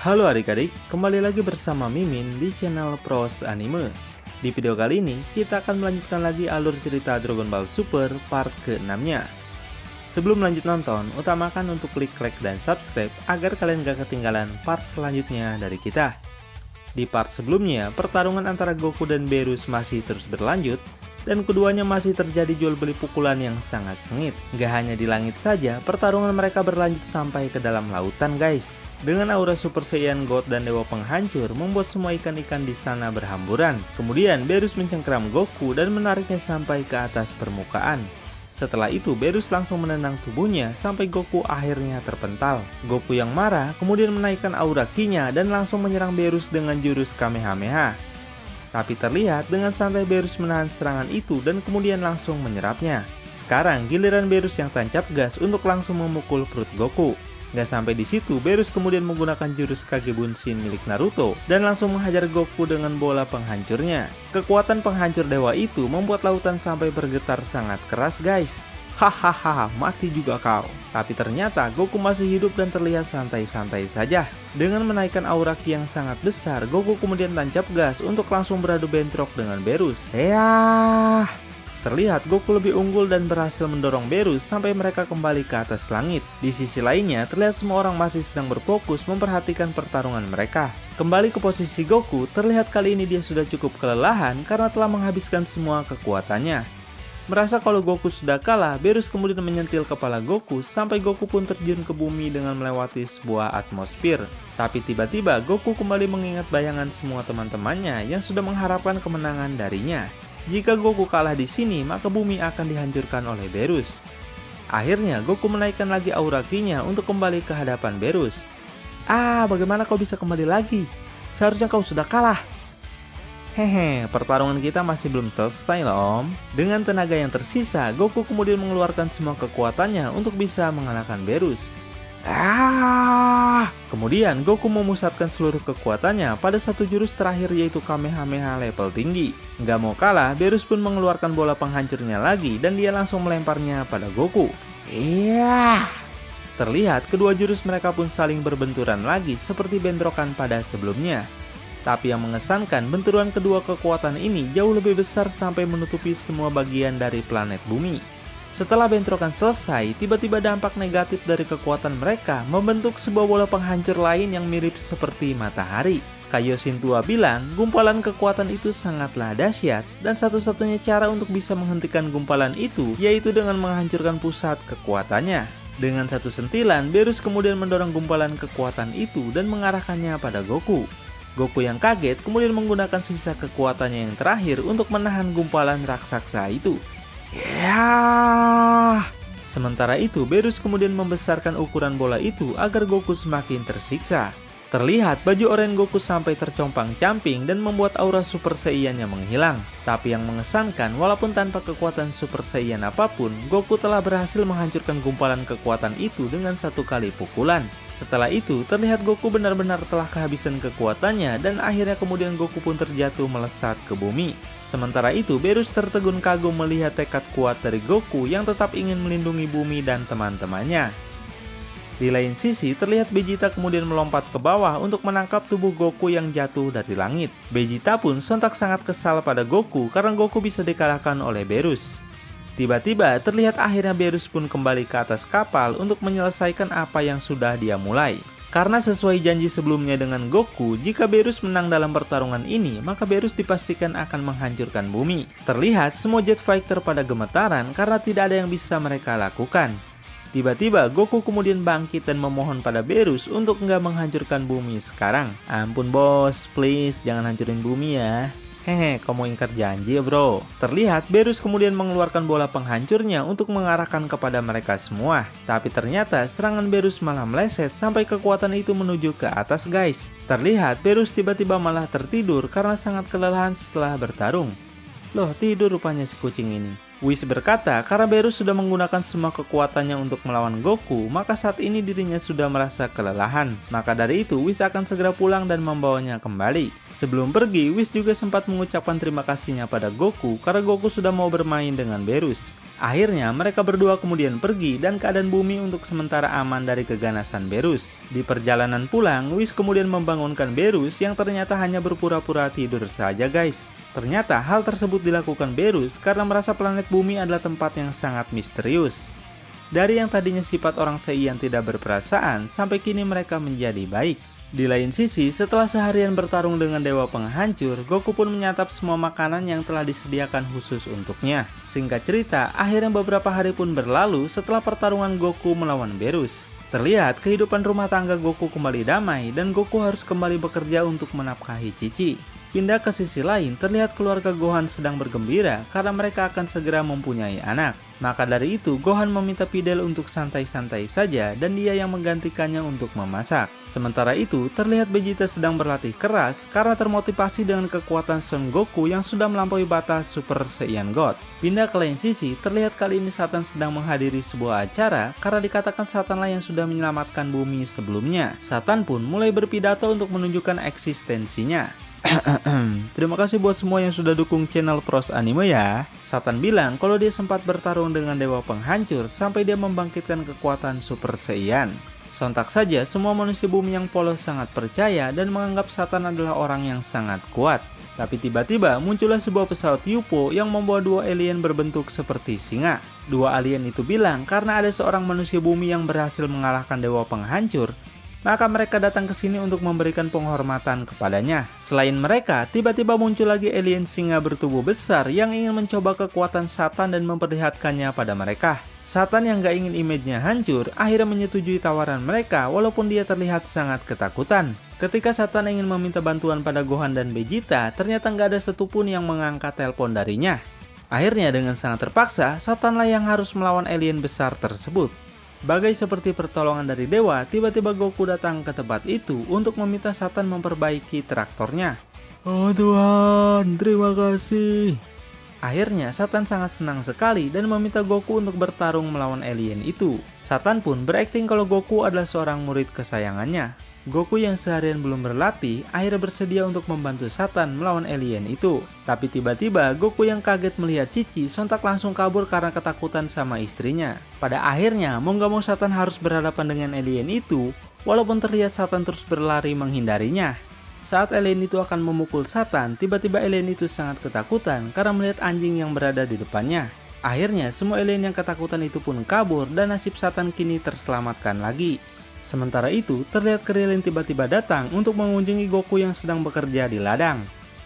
Halo adik-adik, kembali lagi bersama Mimin di channel Pros Anime. Di video kali ini, kita akan melanjutkan lagi alur cerita Dragon Ball Super part ke-6-nya. Sebelum lanjut nonton, utamakan untuk klik like dan subscribe agar kalian gak ketinggalan part selanjutnya dari kita. Di part sebelumnya, pertarungan antara Goku dan Beerus masih terus berlanjut, dan keduanya masih terjadi jual beli pukulan yang sangat sengit. Gak hanya di langit saja, pertarungan mereka berlanjut sampai ke dalam lautan guys. Dengan aura Super Saiyan God dan Dewa Penghancur membuat semua ikan-ikan di sana berhamburan. Kemudian Beerus mencengkeram Goku dan menariknya sampai ke atas permukaan. Setelah itu Beerus langsung menendang tubuhnya sampai Goku akhirnya terpental. Goku yang marah kemudian menaikkan aura Ki-nya dan langsung menyerang Beerus dengan jurus Kamehameha. Tapi terlihat dengan santai Beerus menahan serangan itu dan kemudian langsung menyerapnya. Sekarang giliran Beerus yang tancap gas untuk langsung memukul perut Goku. Gak sampai di situ, Beerus kemudian menggunakan jurus Kage Bunshin milik Naruto dan langsung menghajar Goku dengan bola penghancurnya. Kekuatan penghancur dewa itu membuat lautan sampai bergetar sangat keras guys. Hahaha, mati juga kau. Tapi ternyata Goku masih hidup dan terlihat santai-santai saja. Dengan menaikkan aura Ki yang sangat besar, Goku kemudian tancap gas untuk langsung beradu bentrok dengan Beerus. Yah! Terlihat Goku lebih unggul dan berhasil mendorong Beerus sampai mereka kembali ke atas langit. Di sisi lainnya, terlihat semua orang masih sedang berfokus memperhatikan pertarungan mereka. Kembali ke posisi Goku, terlihat kali ini dia sudah cukup kelelahan karena telah menghabiskan semua kekuatannya. Merasa kalau Goku sudah kalah, Beerus kemudian menyentil kepala Goku sampai Goku pun terjun ke bumi dengan melewati sebuah atmosfer. Tapi tiba-tiba Goku kembali mengingat bayangan semua teman-temannya yang sudah mengharapkan kemenangan darinya. Jika Goku kalah di sini, maka bumi akan dihancurkan oleh Beerus. Akhirnya Goku menaikkan lagi aura Ki-nya untuk kembali ke hadapan Beerus. Bagaimana kau bisa kembali lagi? Seharusnya kau sudah kalah. Hehe, pertarungan kita masih belum selesai loh om. Dengan tenaga yang tersisa, Goku kemudian mengeluarkan semua kekuatannya untuk bisa mengalahkan Beerus. Kemudian Goku memusatkan seluruh kekuatannya pada satu jurus terakhir yaitu Kamehameha level tinggi. Nggak mau kalah, Beerus pun mengeluarkan bola penghancurnya lagi dan dia langsung melemparnya pada Goku. Terlihat kedua jurus mereka pun saling berbenturan lagi seperti bentrokan pada sebelumnya. Tapi yang mengesankan, benturan kedua kekuatan ini jauh lebih besar sampai menutupi semua bagian dari planet bumi. Setelah bentrokan selesai, tiba-tiba dampak negatif dari kekuatan mereka membentuk sebuah bola penghancur lain yang mirip seperti matahari. Kaioshin tua bilang, gumpalan kekuatan itu sangatlah dahsyat dan satu-satunya cara untuk bisa menghentikan gumpalan itu yaitu dengan menghancurkan pusat kekuatannya. Dengan satu sentilan, Beerus kemudian mendorong gumpalan kekuatan itu dan mengarahkannya pada Goku. Goku yang kaget kemudian menggunakan sisa kekuatannya yang terakhir untuk menahan gumpalan raksasa itu. Sementara itu, Beerus kemudian membesarkan ukuran bola itu agar Goku semakin tersiksa. Terlihat baju oranye Goku sampai tercompang-camping dan membuat aura Super Saiyan-nya menghilang. Tapi yang mengesankan, walaupun tanpa kekuatan Super Saiyan apapun, Goku telah berhasil menghancurkan gumpalan kekuatan itu dengan satu kali pukulan. Setelah itu, terlihat Goku benar-benar telah kehabisan kekuatannya dan akhirnya kemudian Goku pun terjatuh melesat ke bumi. Sementara itu, Beerus tertegun kagum melihat tekad kuat dari Goku yang tetap ingin melindungi bumi dan teman-temannya. Di lain sisi, terlihat Vegeta kemudian melompat ke bawah untuk menangkap tubuh Goku yang jatuh dari langit. Vegeta pun sontak sangat kesal pada Goku karena Goku bisa dikalahkan oleh Beerus. Tiba-tiba, terlihat akhirnya Beerus pun kembali ke atas kapal untuk menyelesaikan apa yang sudah dia mulai. Karena sesuai janji sebelumnya dengan Goku, jika Beerus menang dalam pertarungan ini, maka Beerus dipastikan akan menghancurkan bumi. Terlihat semua Jet Fighter pada gemetaran karena tidak ada yang bisa mereka lakukan. Tiba-tiba Goku kemudian bangkit dan memohon pada Beerus untuk nggak menghancurkan bumi sekarang. Ampun bos, please jangan hancurin bumi ya. Hehe, kamu ingkar janji ya bro. Terlihat Beerus kemudian mengeluarkan bola penghancurnya untuk mengarahkan kepada mereka semua. Tapi ternyata serangan Beerus malah meleset sampai kekuatan itu menuju ke atas guys. Terlihat Beerus tiba-tiba malah tertidur karena sangat kelelahan setelah bertarung. Loh, tidur rupanya si kucing ini. Whis berkata karena Beerus sudah menggunakan semua kekuatannya untuk melawan Goku, maka saat ini dirinya sudah merasa kelelahan. Maka dari itu Whis akan segera pulang dan membawanya kembali. Sebelum pergi, Whis juga sempat mengucapkan terima kasihnya pada Goku karena Goku sudah mau bermain dengan Beerus. Akhirnya mereka berdua kemudian pergi dan keadaan bumi untuk sementara aman dari keganasan Berus. Di perjalanan pulang, Whis kemudian membangunkan Berus yang ternyata hanya berpura-pura tidur saja guys. Ternyata hal tersebut dilakukan Berus karena merasa planet bumi adalah tempat yang sangat misterius. Dari yang tadinya sifat orang Saiyan tidak berperasaan, sampai kini mereka menjadi baik. Di lain sisi, setelah seharian bertarung dengan Dewa Penghancur, Goku pun menyantap semua makanan yang telah disediakan khusus untuknya. Singkat cerita, akhirnya beberapa hari pun berlalu setelah pertarungan Goku melawan Berus. Terlihat kehidupan rumah tangga Goku kembali damai dan Goku harus kembali bekerja untuk menafkahi Cici. Pindah ke sisi lain, terlihat keluarga Gohan sedang bergembira karena mereka akan segera mempunyai anak. Maka dari itu, Gohan meminta Videl untuk santai-santai saja dan dia yang menggantikannya untuk memasak. Sementara itu, terlihat Vegeta sedang berlatih keras karena termotivasi dengan kekuatan Son Goku yang sudah melampaui batas Super Saiyan God. Pindah ke lain sisi, terlihat kali ini Satan sedang menghadiri sebuah acara karena dikatakan Satanlah yang sudah menyelamatkan bumi sebelumnya. Satan pun mulai berpidato untuk menunjukkan eksistensinya. Terima kasih buat semua yang sudah dukung channel Pros Anime ya. Satan bilang kalau dia sempat bertarung dengan Dewa Penghancur sampai dia membangkitkan kekuatan Super Saiyan. Sontak saja semua manusia bumi yang polos sangat percaya dan menganggap Satan adalah orang yang sangat kuat. Tapi tiba-tiba muncullah sebuah pesawat UFO yang membawa dua alien berbentuk seperti singa. Dua alien itu bilang karena ada seorang manusia bumi yang berhasil mengalahkan Dewa Penghancur, maka mereka datang ke sini untuk memberikan penghormatan kepadanya. Selain mereka, tiba-tiba muncul lagi alien singa bertubuh besar yang ingin mencoba kekuatan Satan dan memperlihatkannya pada mereka. Satan yang gak ingin image-nya hancur, akhirnya menyetujui tawaran mereka walaupun dia terlihat sangat ketakutan. Ketika Satan ingin meminta bantuan pada Gohan dan Vegeta, ternyata gak ada satupun yang mengangkat telepon darinya. Akhirnya dengan sangat terpaksa, Satanlah yang harus melawan alien besar tersebut. Bagai seperti pertolongan dari dewa, tiba-tiba Goku datang ke tempat itu untuk meminta Satan memperbaiki traktornya. Oh Tuhan, terima kasih. Akhirnya Satan sangat senang sekali dan meminta Goku untuk bertarung melawan alien itu. Satan pun berakting kalau Goku adalah seorang murid kesayangannya. Goku yang seharian belum berlatih akhirnya bersedia untuk membantu Satan melawan alien itu. Tapi tiba-tiba Goku yang kaget melihat Cici sontak langsung kabur karena ketakutan sama istrinya. Pada akhirnya mau gak mau Satan harus berhadapan dengan alien itu, walaupun terlihat Satan terus berlari menghindarinya. Saat alien itu akan memukul Satan, tiba-tiba alien itu sangat ketakutan karena melihat anjing yang berada di depannya. Akhirnya semua alien yang ketakutan itu pun kabur dan nasib Satan kini terselamatkan lagi. Sementara itu, terlihat Krillin tiba-tiba datang untuk mengunjungi Goku yang sedang bekerja di ladang.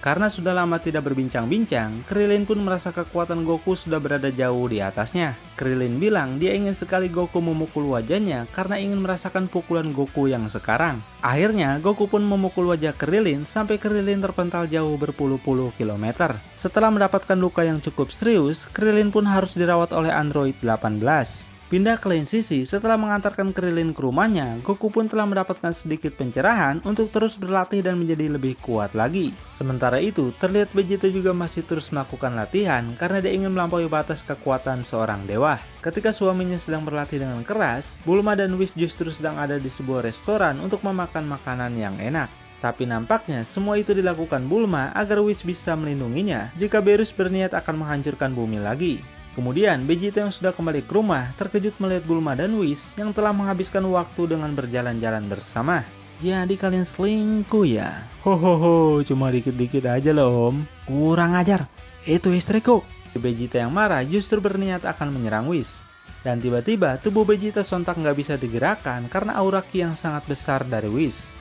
Karena sudah lama tidak berbincang-bincang, Krillin pun merasa kekuatan Goku sudah berada jauh di atasnya. Krillin bilang dia ingin sekali Goku memukul wajahnya karena ingin merasakan pukulan Goku yang sekarang. Akhirnya, Goku pun memukul wajah Krillin sampai Krillin terpental jauh berpuluh-puluh kilometer. Setelah mendapatkan luka yang cukup serius, Krillin pun harus dirawat oleh Android 18. Pindah ke lain sisi, setelah mengantarkan Krillin ke rumahnya, Goku pun telah mendapatkan sedikit pencerahan untuk terus berlatih dan menjadi lebih kuat lagi. Sementara itu, terlihat Vegeta juga masih terus melakukan latihan karena dia ingin melampaui batas kekuatan seorang dewa. Ketika suaminya sedang berlatih dengan keras, Bulma dan Whis justru sedang ada di sebuah restoran untuk memakan makanan yang enak. Tapi nampaknya semua itu dilakukan Bulma agar Whis bisa melindunginya jika Berus berniat akan menghancurkan bumi lagi. Kemudian Vegeta yang sudah kembali ke rumah terkejut melihat Bulma dan Whis yang telah menghabiskan waktu dengan berjalan-jalan bersama. Jadi kalian selingkuh ya? Hohoho, cuma dikit-dikit aja loh om. Kurang ajar, itu istriku. Vegeta yang marah justru berniat akan menyerang Whis. Dan tiba-tiba tubuh Vegeta sontak nggak bisa digerakkan karena aura ki yang sangat besar dari Whis.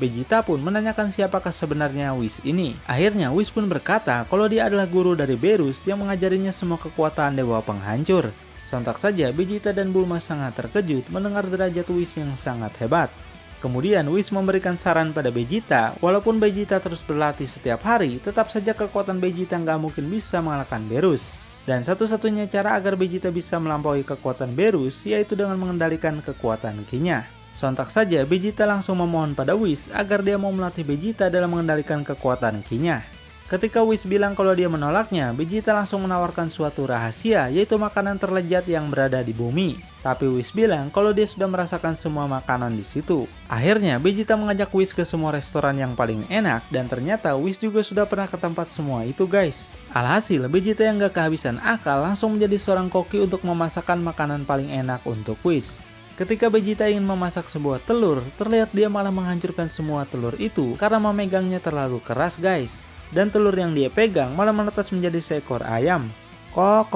Vegeta pun menanyakan siapakah sebenarnya Whis ini. Akhirnya Whis pun berkata kalau dia adalah guru dari Berus yang mengajarinya semua kekuatan Dewa Penghancur. Sontak saja Vegeta dan Bulma sangat terkejut mendengar derajat Whis yang sangat hebat. Kemudian Whis memberikan saran pada Vegeta, walaupun Vegeta terus berlatih setiap hari, tetap saja kekuatan Vegeta nggak mungkin bisa mengalahkan Berus. Dan satu-satunya cara agar Vegeta bisa melampaui kekuatan Berus yaitu dengan mengendalikan kekuatan Ki-nya. Sontak saja Vegeta langsung memohon pada Whis agar dia mau melatih Vegeta dalam mengendalikan kekuatan Ki-nya. Ketika Whis bilang kalau dia menolaknya, Vegeta langsung menawarkan suatu rahasia, yaitu makanan terlezat yang berada di bumi. Tapi Whis bilang kalau dia sudah merasakan semua makanan di situ. Akhirnya Vegeta mengajak Whis ke semua restoran yang paling enak, dan ternyata Whis juga sudah pernah ke tempat semua itu guys. Alhasil Vegeta yang gak kehabisan akal langsung menjadi seorang koki untuk memasakkan makanan paling enak untuk Whis. Ketika Vegeta ingin memasak sebuah telur, terlihat dia malah menghancurkan semua telur itu karena memegangnya terlalu keras guys. Dan telur yang dia pegang malah menetas menjadi seekor ayam. Kok.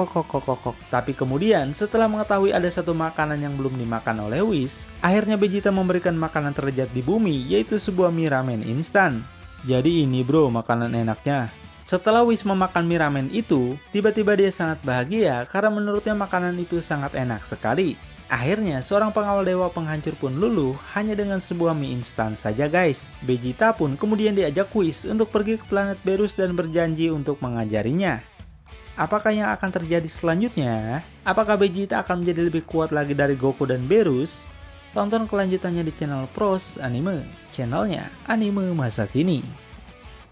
Tapi kemudian setelah mengetahui ada satu makanan yang belum dimakan oleh Whis, akhirnya Vegeta memberikan makanan terlezat di bumi, yaitu sebuah mie ramen instan. Jadi ini bro makanan enaknya. Setelah Whis memakan mie ramen itu, tiba-tiba dia sangat bahagia karena menurutnya makanan itu sangat enak sekali. Akhirnya seorang pengawal dewa penghancur pun luluh hanya dengan sebuah mie instan saja guys. Vegeta pun kemudian diajak Whis untuk pergi ke planet Berus dan berjanji untuk mengajarinya. Apakah yang akan terjadi selanjutnya? Apakah Vegeta akan menjadi lebih kuat lagi dari Goku dan Berus? Tonton kelanjutannya di channel Pros Anime, channelnya anime masa kini.